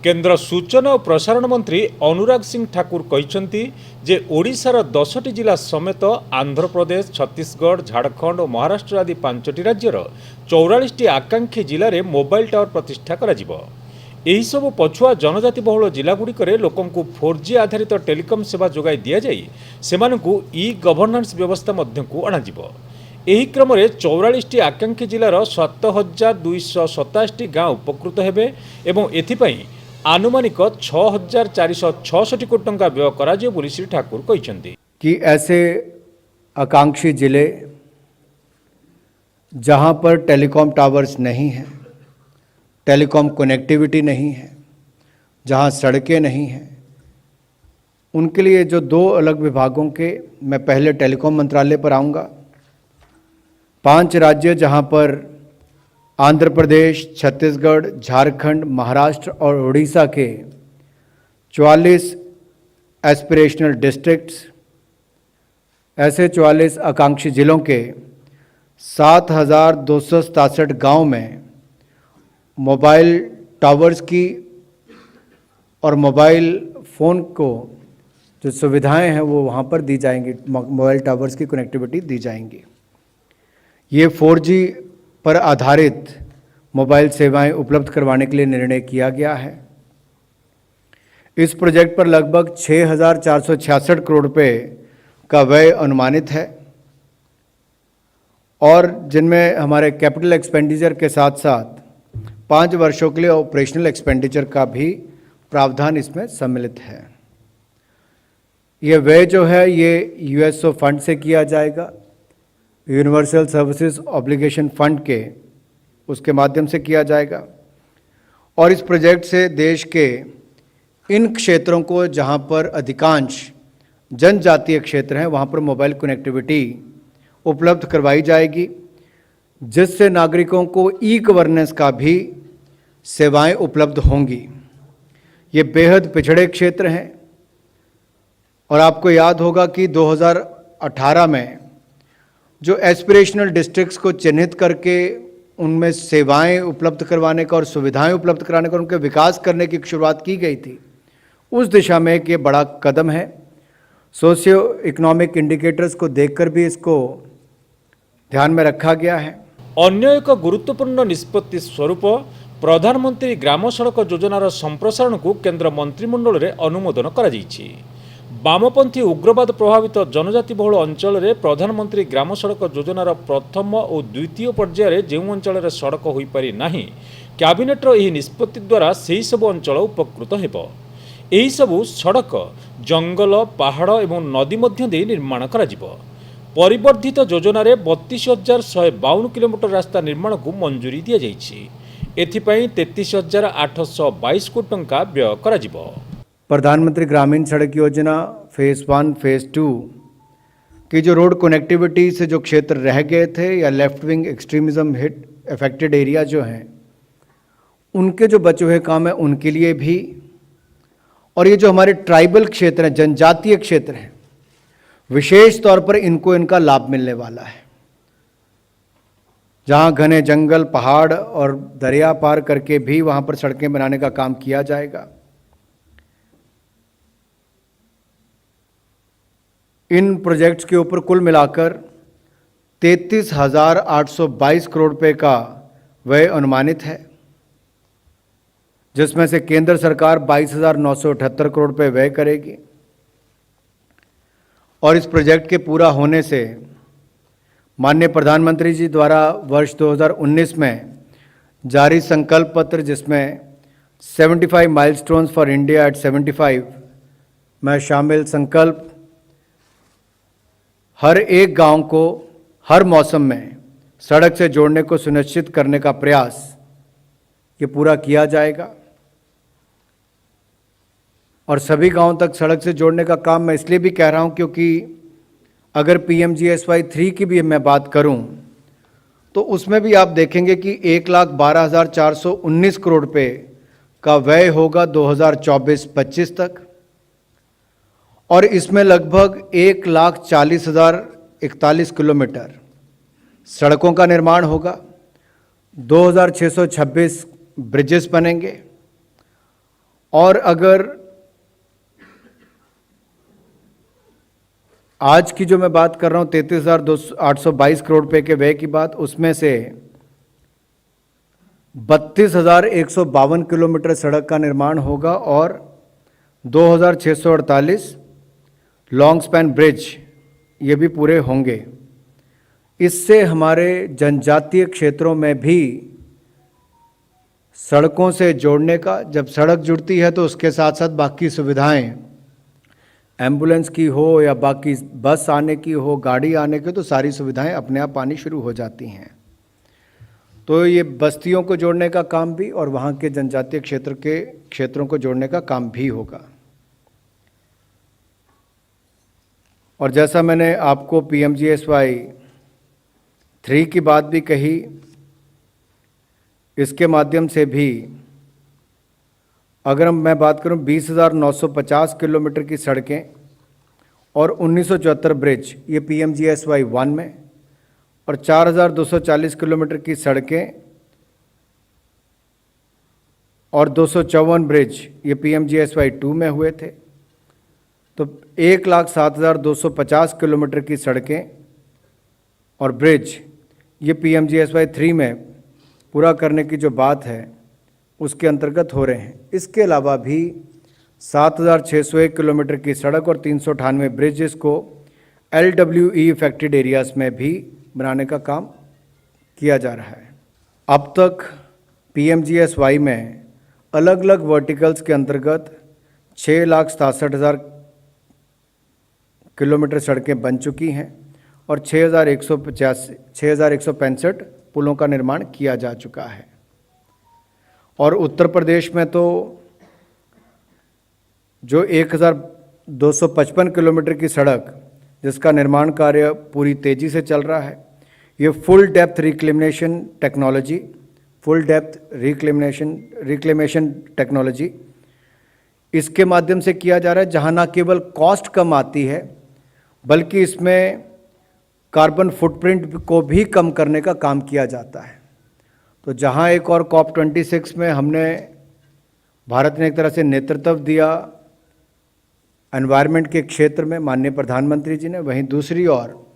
केंद्र सूचना और प्रसारण मंत्री अनुराग सिंह ठाकुर कहते जे ओडिशार 10टी जिला समेत आंध्र प्रदेश, छत्तीसगढ़, झारखंड और महाराष्ट्र आदि 5टी राज्यर 44टी आकांक्षी जिले में मोबाइल टावर प्रतिष्ठा कराजिबो। एही सब पछुआ जनजाति बहुल जिलागुड़िक लोकंकु 4G आधारित टेलिकम सेवा जोगाई दिया जाई सेमानंकु ई गवर्नेंस व्यवस्था मध्यकु अणाजिबो। एही क्रम में 44टी आकांक्षी जिलार 7227टी गाँव उपकृत हेबे एवं एथिपाई आनुमानिक 6466 कोटी टंका व्यय कराजियो बोली श्री ठाकुर कहते कि ऐसे आकांक्षी जिले जहां पर टेलीकॉम टावर्स नहीं हैं, टेलीकॉम कनेक्टिविटी नहीं है, जहां सड़कें नहीं हैं, उनके लिए जो दो अलग विभागों के मैं पहले टेलीकॉम मंत्रालय पर आऊँगा। 5 राज्य जहां पर आंध्र प्रदेश, छत्तीसगढ़, झारखंड, महाराष्ट्र और उड़ीसा के 44 एस्पिरेशनल डिस्ट्रिक्ट्स, ऐसे 44 आकांक्षी जिलों के 7267 गांव में मोबाइल टावर्स की और मोबाइल फ़ोन को जो सुविधाएं हैं वो वहाँ पर दी जाएंगी, मोबाइल टावर्स की कनेक्टिविटी दी जाएंगी। ये 4G पर आधारित मोबाइल सेवाएं उपलब्ध करवाने के लिए निर्णय किया गया है। इस प्रोजेक्ट पर लगभग 6466 करोड़ रुपए का व्यय अनुमानित है और जिनमें हमारे कैपिटल एक्सपेंडिचर के साथ साथ 5 वर्षों के लिए ऑपरेशनल एक्सपेंडिचर का भी प्रावधान इसमें सम्मिलित है। ये व्यय जो है ये यूएसओ फंड से किया जाएगा, यूनिवर्सल सर्विसेज ऑब्लिगेशन फंड के उसके माध्यम से किया जाएगा और इस प्रोजेक्ट से देश के इन क्षेत्रों को जहां पर अधिकांश जनजातीय क्षेत्र हैं वहां पर मोबाइल कनेक्टिविटी उपलब्ध करवाई जाएगी, जिससे नागरिकों को ई गवर्नेंस का भी सेवाएं उपलब्ध होंगी। ये बेहद पिछड़े क्षेत्र हैं और आपको याद होगा कि 2018 में जो एस्पिरेशनल डिस्ट्रिक्ट्स को चिन्हित करके उनमें सेवाएं उपलब्ध करवाने का और सुविधाएं उपलब्ध कराने का, उनके विकास करने की शुरुआत की गई थी। उस दिशा में एक ये बड़ा कदम है। सोशियो इकोनॉमिक इंडिकेटर्स को देखकर भी इसको ध्यान में रखा गया है। अन्य एक गुरुत्वपूर्ण निष्पत्ति स्वरूप प्रधानमंत्री ग्राम सड़क योजनार संप्रसारण को केंद्र मंत्रिमंडल में अनुमोदन करा जायछि। वामपंथी उग्रवाद प्रभावित जनजाति बहुल अंचल में प्रधानमंत्री ग्राम सड़क योजनार प्रथम और द्वितीय पर्यायर जो अंचल में सड़क हो पारि नाही, कैबिनेटर यह निष्पत्ति द्वारा से सब अंचल उपकृत हेब। यही सबु सड़क जंगल, पहाड़ एवं नदी मध्य दे निर्माण कराजिबो। परिवर्धित योजन 32,152 किलोमीटर रास्ता निर्माण को मंजूरी दि जाइछि। एथिपाई 33,822 कोटी टंका व्यय कराजिबो। प्रधानमंत्री ग्रामीण सड़क योजना फेज़ 1, फेज़ 2 की जो रोड कनेक्टिविटी से जो क्षेत्र रह गए थे या left wing extremism hit affected area जो हैं, उनके जो बचे हुए काम हैं उनके लिए भी, और ये जो हमारे ट्राइबल क्षेत्र हैं, जनजातीय क्षेत्र हैं, विशेष तौर पर इनका लाभ मिलने वाला है। जहाँ घने जंगल, पहाड़ और दरिया पार करके भी वहाँ पर सड़कें बनाने का काम किया जाएगा। इन प्रोजेक्ट्स के ऊपर कुल मिलाकर 33,822 करोड़ रुपए का व्यय अनुमानित है, जिसमें से केंद्र सरकार 22,978 करोड़ रुपए व्यय करेगी और इस प्रोजेक्ट के पूरा होने से माननीय प्रधानमंत्री जी द्वारा वर्ष 2019 में जारी संकल्प पत्र, जिसमें 75 माइलस्टोन्स फॉर इंडिया एट 75 में शामिल संकल्प हर एक गांव को हर मौसम में सड़क से जोड़ने को सुनिश्चित करने का प्रयास ये पूरा किया जाएगा और सभी गांवों तक सड़क से जोड़ने का काम मैं इसलिए भी कह रहा हूं क्योंकि अगर PMGSY 3 की भी मैं बात करूं तो उसमें भी आप देखेंगे कि 1,12,419 करोड़ रुपए का व्यय होगा 2024-25 तक और इसमें लगभग 1,40,41 किलोमीटर सड़कों का निर्माण होगा, 2,626 ब्रिजेस बनेंगे और अगर आज की जो मैं बात कर रहा हूँ 33,822 करोड़ रुपए के व्यय की बात, उसमें से 32,152 किलोमीटर सड़क का निर्माण होगा और 2,648 लॉन्ग स्पैन ब्रिज ये भी पूरे होंगे। इससे हमारे जनजातीय क्षेत्रों में भी सड़कों से जोड़ने का, जब सड़क जुड़ती है तो उसके साथ साथ बाकी सुविधाएं, एम्बुलेंस की हो या बाकी बस आने की हो, गाड़ी आने की, तो सारी सुविधाएं अपने आप आनी शुरू हो जाती हैं। तो ये बस्तियों को जोड़ने का काम भी और वहाँ के जनजातीय क्षेत्रों को जोड़ने का काम भी होगा। और जैसा मैंने आपको PMGSY 3 की बात भी कही, इसके माध्यम से भी अगर मैं बात करूं 20,950 किलोमीटर की सड़कें और 1974 ब्रिज, ये PMGSY 1 में, और 4,240 किलोमीटर की सड़कें और 254 ब्रिज ये PMGSY 2 में हुए थे। तो 1,07,250 किलोमीटर की सड़कें और ब्रिज ये PMGSY 3 में पूरा करने की जो बात है उसके अंतर्गत हो रहे हैं। इसके अलावा भी 7,601 किलोमीटर की सड़क और 398 ब्रिजेस को LWE इफेक्टेड एरियाज में भी बनाने का काम किया जा रहा है। अब तक PMGSY में अलग अलग वर्टिकल्स के अंतर्गत 6,67,000 किलोमीटर सड़कें बन चुकी हैं और 6,165 पुलों का निर्माण किया जा चुका है। और उत्तर प्रदेश में तो जो 1,255 किलोमीटर की सड़क जिसका निर्माण कार्य पूरी तेज़ी से चल रहा है, ये फुल डेप्थ रिक्लेमेशन टेक्नोलॉजी इसके माध्यम से किया जा रहा है, जहाँ न केवल कॉस्ट कम आती है बल्कि इसमें कार्बन फुटप्रिंट को भी कम करने का काम किया जाता है। तो जहाँ एक और COP26 में भारत ने एक तरह से नेतृत्व दिया एनवायरनमेंट के क्षेत्र में माननीय प्रधानमंत्री जी ने, वहीं दूसरी ओर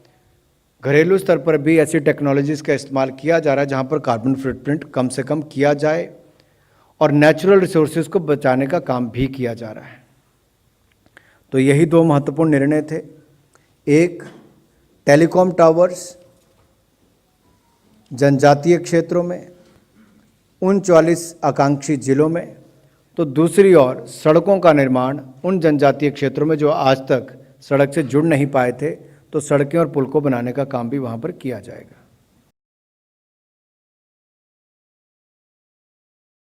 घरेलू स्तर पर भी ऐसी टेक्नोलॉजीज़ का इस्तेमाल किया जा रहा है जहाँ पर कार्बन फुटप्रिंट कम से कम किया जाए और नेचुरल रिसोर्सेज को बचाने का काम भी किया जा रहा है। तो यही 2 महत्वपूर्ण निर्णय थे। एक, टेलीकॉम टावर्स जनजातीय क्षेत्रों में 39 आकांक्षी जिलों में, तो दूसरी ओर सड़कों का निर्माण उन जनजातीय क्षेत्रों में जो आज तक सड़क से जुड़ नहीं पाए थे, तो सड़कें और पुल को बनाने का काम भी वहाँ पर किया जाएगा।